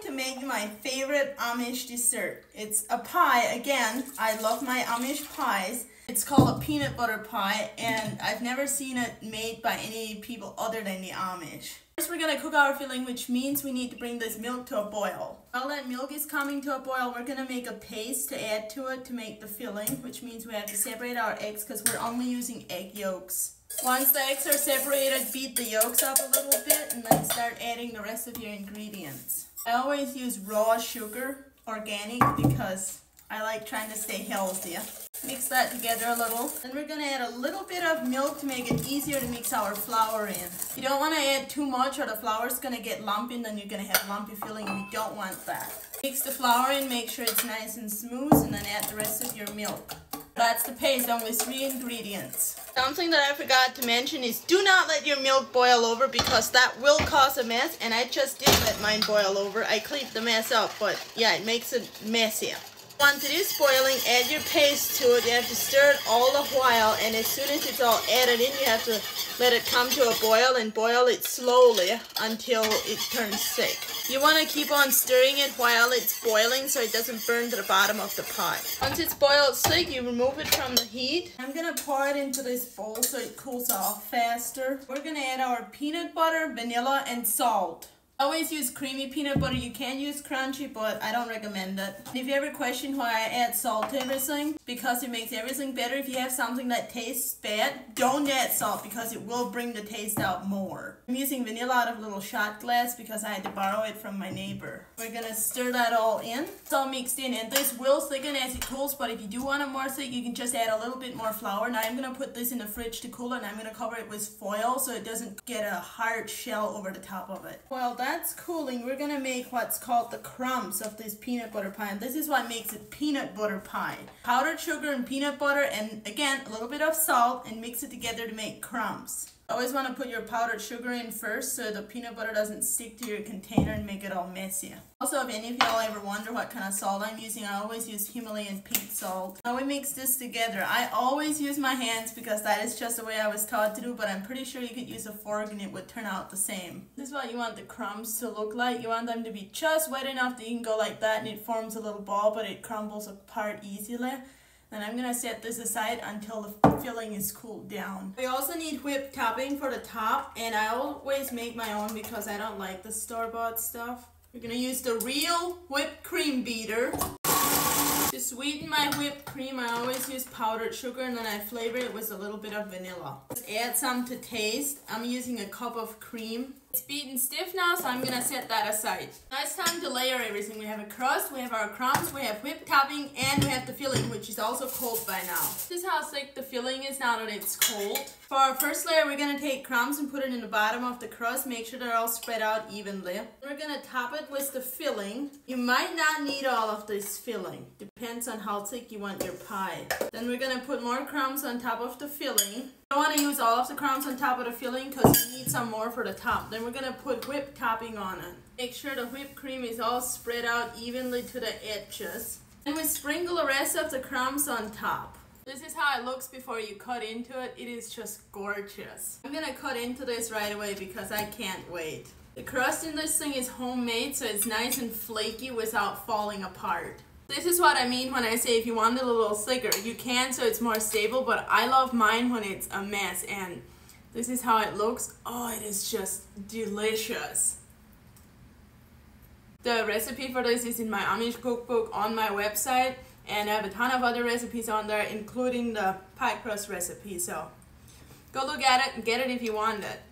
to make my favorite Amish dessert. It's a pie. Again, I love my Amish pies. It's called a peanut butter pie, and I've never seen it made by any people other than the Amish. First, we're going to cook our filling, which means we need to bring this milk to a boil. While that milk is coming to a boil, we're going to make a paste to add to it to make the filling, which means we have to separate our eggs because we're only using egg yolks. Once the eggs are separated, beat the yolks up a little bit and then start adding the rest of your ingredients. I always use raw sugar, organic, because I like trying to stay healthy. Mix that together a little. Then we're going to add a little bit of milk to make it easier to mix our flour in. You don't want to add too much or the flour is going to get lumpy and then you're going to have lumpy filling. We don't want that. Mix the flour in, make sure it's nice and smooth, and then add the rest of your milk. That's the paste, only 3 ingredients. Something that I forgot to mention is do not let your milk boil over because that will cause a mess, and I just did let mine boil over. I cleaned the mess up, but yeah, it makes it messier. Once it is boiling, add your paste to it. You have to stir it all the while, and as soon as it's all added in, you have to let it come to a boil and boil it slowly until it turns thick. You want to keep on stirring it while it's boiling so it doesn't burn to the bottom of the pie. Once it's boiled thick, you remove it from the heat. I'm going to pour it into this bowl so it cools off faster. We're going to add our peanut butter, vanilla, and salt. I always use creamy peanut butter. You can use crunchy, but I don't recommend it. If you ever question why I add salt to everything, because it makes everything better. If you have something that tastes bad, don't add salt because it will bring the taste out more. I'm using vanilla out of a little shot glass because I had to borrow it from my neighbor. We're going to stir that all in. It's all mixed in, and this will thicken as it cools, but if you do want it more thick, you can just add a little bit more flour. Now I'm going to put this in the fridge to cool it, and I'm going to cover it with foil so it doesn't get a hard shell over the top of it. Well, that's cooling. We're going to make what's called the crumbs of this peanut butter pie, and this is what makes it peanut butter pie. Powdered sugar and peanut butter, and again, a little bit of salt, and mix it together to make crumbs. Always want to put your powdered sugar in first so the peanut butter doesn't stick to your container and make it all messy. Also, if any of y'all ever wonder what kind of salt I'm using, I always use Himalayan pink salt. Now we mix this together. I always use my hands because that is just the way I was taught to do, but I'm pretty sure you could use a fork and it would turn out the same. This is what you want the crumbs to look like. You want them to be just wet enough that you can go like that and it forms a little ball, but it crumbles apart easily. Then I'm going to set this aside until the filling is cooled down. We also need whipped topping for the top, and I always make my own because I don't like the store-bought stuff. We're going to use the real whipped cream beater. To sweeten my whipped cream, I always use powdered sugar, and then I flavor it with a little bit of vanilla. Let's add some to taste. I'm using a cup of cream. It's beaten stiff now, so I'm going to set that aside. Now it's time to layer everything. We have a crust, we have our crumbs, we have whipped topping, and we have the filling, which is also cold by now. This is how thick the filling is now that it's cold. For our first layer, we're going to take crumbs and put it in the bottom of the crust. Make sure they're all spread out evenly. We're going to top it with the filling. You might not need all of this filling. Depends on how thick you want your pie. Then we're going to put more crumbs on top of the filling. You don't want to use all of the crumbs on top of the filling because you need some more for the top. Then we're going to put whipped topping on it. Make sure the whipped cream is all spread out evenly to the edges. And we sprinkle the rest of the crumbs on top. This is how it looks before you cut into it. It is just gorgeous. I'm going to cut into this right away because I can't wait. The crust in this thing is homemade, so it's nice and flaky without falling apart. This is what I mean when I say if you want it a little thicker, you can so it's more stable, but I love mine when it's a mess, and this is how it looks. Oh, it is just delicious. The recipe for this is in my Amish cookbook on my website, and I have a ton of other recipes on there, including the pie crust recipe, so go look at it and get it if you want it.